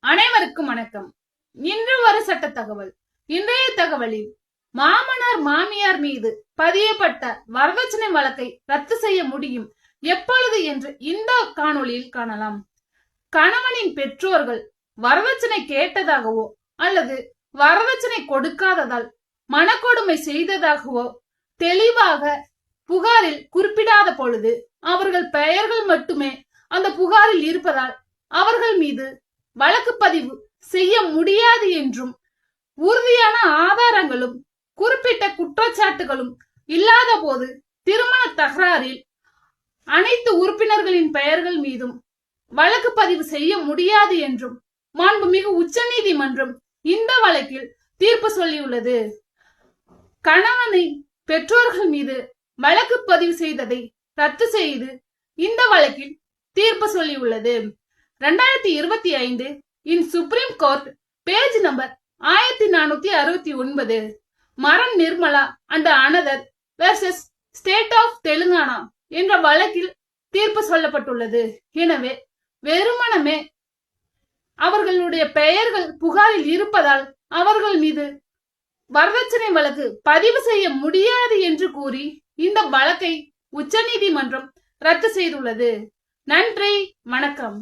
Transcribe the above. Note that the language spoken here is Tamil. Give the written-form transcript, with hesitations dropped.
அனைவருக்கும் வணக்கம். இன்று ஒரு சட்ட தகவல். இன்றைய தகவலில் மாமனார் மாமியார் மீது பதியப்பட்ட வரதட்சணை வழக்கை ரத்து செய்ய முடியும் எப்பொழுது என்று இந்த காணொளியில் காணலாம். கணவனின் பெற்றோர்கள் வரதட்சணை கேட்டதாகவோ அல்லது வரதட்சணை கொடுக்காததால் மனக்கொடுமை செய்ததாகவோ தெளிவாக புகாரில் குறிப்பிடாத பொழுது அவர்கள் பெயர்கள் மட்டுமே அந்த புகாரில் இருப்பதால் அவர்கள் மீது வழக்கு பதிவு செய்ய முடியாது என்றும், உறுதியான ஆதாரங்களும் குறிப்பிட்ட குற்றச்சாட்டுகளும் இல்லாத போது திருமண தகராறில் அனைத்து உறுப்பினர்களின் பெயர்கள் மீதும் வழக்கு பதிவு செய்ய முடியாது என்றும் மாண்புமிகு உச்சநீதிமன்றம் இந்த வழக்கில் தீர்ப்பு சொல்லியுள்ளது. கணவனை பெற்றோர்கள் மீது வழக்கு பதிவு செய்ததை ரத்து செய்து இந்த வழக்கில் தீர்ப்பு சொல்லியுள்ளது. 2025 இன் supreme court page number 1469 Maran Nirmala and another versus state of Telangana என்ற வழக்கில் தீர்ப்பு சொல்லப்பட்டுள்ளது. எனவே வெறுமனமே அவர்களுடைய பெயர்கள் புகாரில் இருப்பதால் அவர்கள் மீது வரதட்சணை வழக்கு பதிவு செய்ய முடியாது என்று கூறி இந்த வழக்கை உச்சநீதிமன்றம் ரத்து செய்துள்ளது. நன்றி, வணக்கம்.